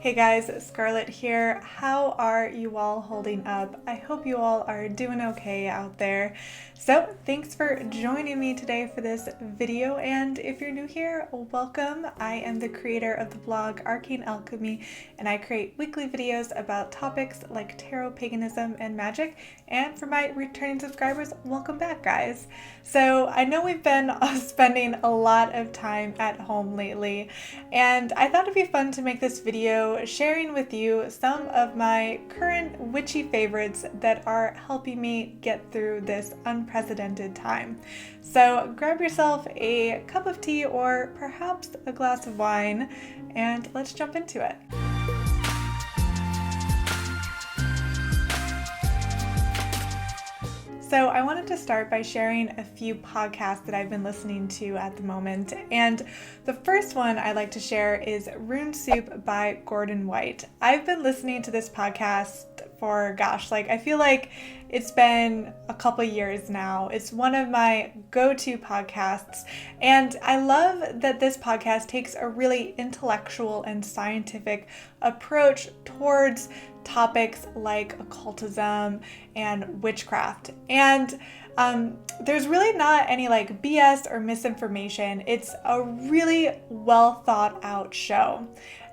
Hey guys, Scarlett here. How are you all holding up? I hope you all are doing okay out there. So thanks for joining me today for this video, and if you're new here, welcome. I am the creator of the blog Arcane Alchemy, and I create weekly videos about topics like tarot, paganism, and magic. And for my returning subscribers, welcome back guys. So I know we've been spending a lot of time at home lately, and I thought it'd be fun to make this video sharing with you some of my current witchy favorites that are helping me get through this unprecedented time. So grab yourself a cup of tea or perhaps a glass of wine, and let's jump into it. So I wanted to start by sharing a few podcasts that I've been listening to at the moment. And the first one I'd like to share is Rune Soup by Gordon White. I've been listening to this podcast for, I feel like it's been a couple years now. It's one of my go-to podcasts. And I love that this podcast takes a really intellectual and scientific approach towards topics like occultism and witchcraft. And there's really not any BS or misinformation. It's a really well thought out show.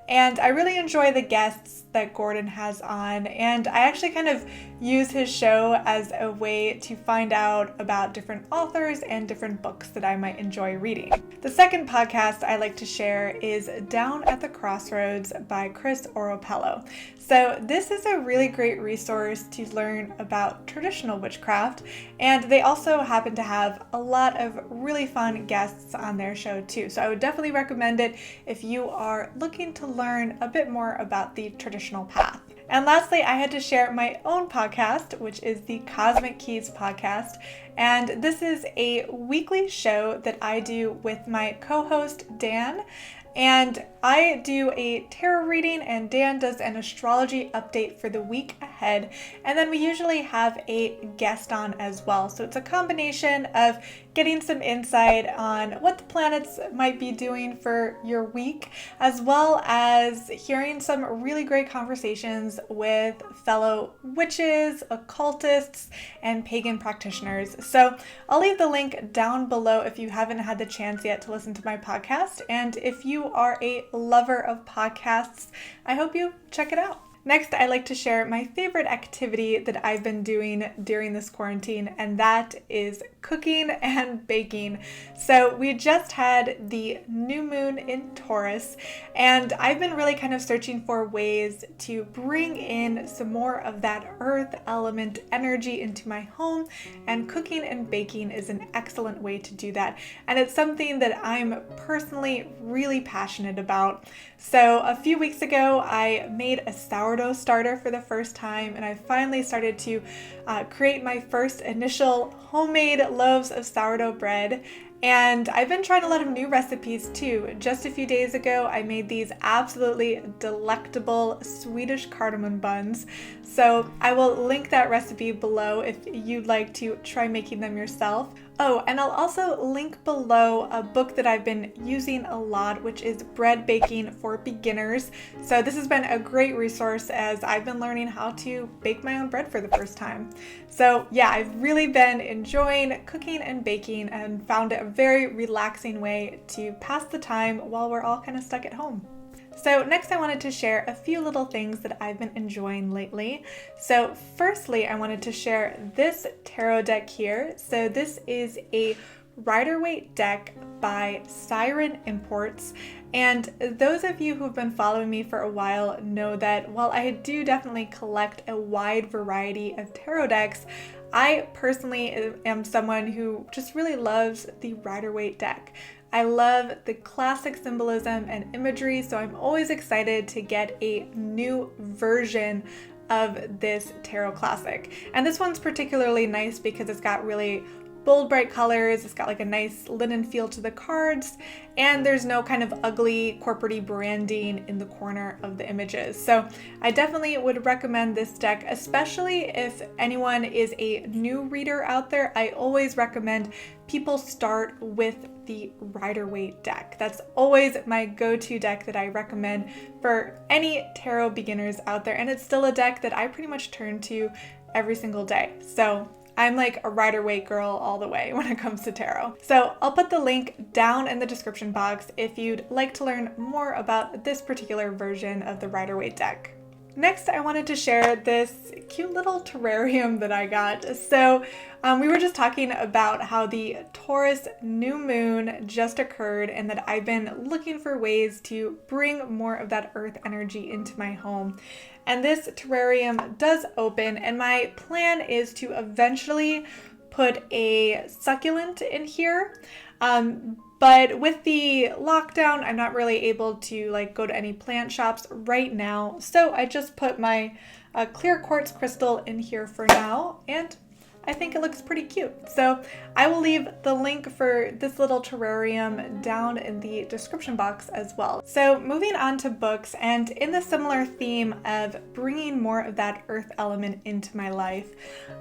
And I really enjoy the guests that Gordon has on, and I actually kind of use his show as a way to find out about different authors and different books that I might enjoy reading. The second podcast I like to share is Down at the Crossroads by Chris Oropello. So this is a really great resource to learn about traditional witchcraft, and they also happen to have a lot of really fun guests on their show too. So I would definitely recommend it if you are looking to learn a bit more about the traditional path. And lastly, I had to share my own podcast, which is the Cosmic Keys podcast. And this is a weekly show that I do with my co-host, Dan. And I do a tarot reading and Dan does an astrology update for the week ahead. And then we usually have a guest on as well. So it's a combination of getting some insight on what the planets might be doing for your week, as well as hearing some really great conversations with fellow witches, occultists, and pagan practitioners. So I'll leave the link down below if you haven't had the chance yet to listen to my podcast. And if you are a lover of podcasts, I hope you check it out. Next, I like to share my favorite activity that I've been doing during this quarantine, and that is cooking and baking. So we just had the new moon in Taurus, and I've been really kind of searching for ways to bring in some more of that earth element energy into my home, and cooking and baking is an excellent way to do that. And it's something that I'm personally really passionate about. So a few weeks ago, I made a sourdough starter for the first time, and I finally started to create my first initial homemade loaves of sourdough bread. And I've been trying a lot of new recipes too. Just a few days ago, I made these absolutely delectable Swedish cardamom buns. So I will link that recipe below if you'd like to try making them yourself. Oh, and I'll also link below a book that I've been using a lot, which is Bread Baking for Beginners. So this has been a great resource as I've been learning how to bake my own bread for the first time. So yeah, I've really been enjoying cooking and baking and found it a very relaxing way to pass the time while we're all kind of stuck at home. So next I wanted to share a few little things that I've been enjoying lately. So firstly, I wanted to share this tarot deck here. So this is a Rider-Waite deck by Siren Imports. And those of you who've been following me for a while know that while I do definitely collect a wide variety of tarot decks, I personally am someone who just really loves the Rider-Waite deck. I love the classic symbolism and imagery, so I'm always excited to get a new version of this tarot classic. And this one's particularly nice because it's got really bold, bright colors. It's got a nice linen feel to the cards, and there's no kind of ugly corporate-y branding in the corner of the images. So I definitely would recommend this deck, especially if anyone is a new reader out there. I always recommend people start with the Rider-Waite deck. That's always my go-to deck that I recommend for any tarot beginners out there, and it's still a deck that I pretty much turn to every single day. So I'm like a Rider-Waite girl all the way when it comes to tarot. So I'll put the link down in the description box if you'd like to learn more about this particular version of the Rider-Waite deck. Next, I wanted to share this cute little terrarium that I got. So we were just talking about how the Taurus new moon just occurred and that I've been looking for ways to bring more of that earth energy into my home. And this terrarium does open, and my plan is to eventually put a succulent in here. But with the lockdown, I'm not really able to go to any plant shops right now. So I just put my clear quartz crystal in here for now, and I think it looks pretty cute. So I will leave the link for this little terrarium down in the description box as well. So moving on to books, and in the similar theme of bringing more of that earth element into my life,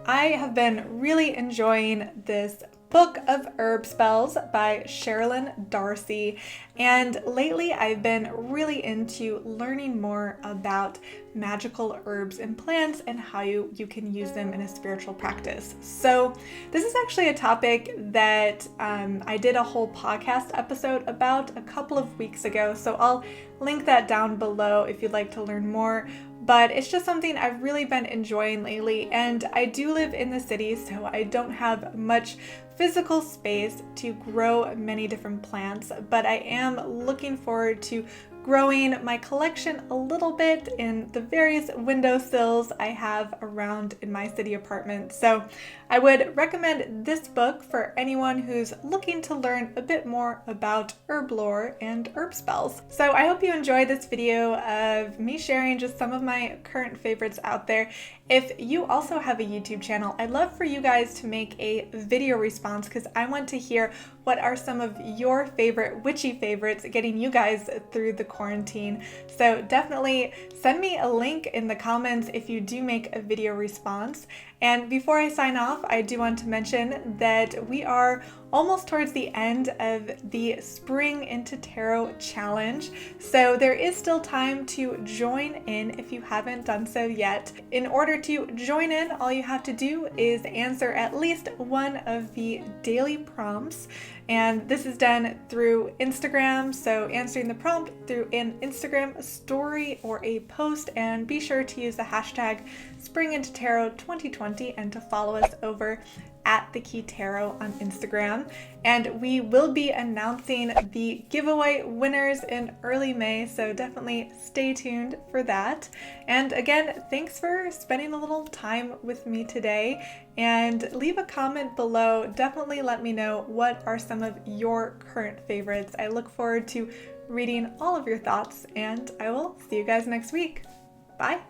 I have been really enjoying this Book of Herb Spells by Sherilyn Darcy, and lately I've been really into learning more about magical herbs and plants and how you can use them in a spiritual practice. So this is actually a topic that I did a whole podcast episode about a couple of weeks ago, so I'll link that down below if you'd like to learn more. But it's just something I've really been enjoying lately, and I do live in the city, so I don't have much physical space to grow many different plants, but I am looking forward to growing my collection a little bit in the various windowsills I have around in my city apartment. So I would recommend this book for anyone who's looking to learn a bit more about herb lore and herb spells. So I hope you enjoyed this video of me sharing just some of my current favorites out there. If you also have a YouTube channel, I'd love for you guys to make a video response because I want to hear what are some of your favorite witchy favorites getting you guys through the quarantine. So definitely send me a link in the comments if you do make a video response. And before I sign off, I do want to mention that we are almost towards the end of the Spring into Tarot Challenge. So there is still time to join in if you haven't done so yet. In order to join in, all you have to do is answer at least one of the daily prompts. And this is done through Instagram, so answering the prompt through an Instagram story or a post, and be sure to use the hashtag SpringIntoTarot2020 and to follow us over at The Key Tarot on Instagram. And we will be announcing the giveaway winners in early May, so definitely stay tuned for that. And again, thanks for spending a little time with me today, and leave a comment below. Definitely let me know what are some of your current favorites. I look forward to reading all of your thoughts, and I will see you guys next week. Bye!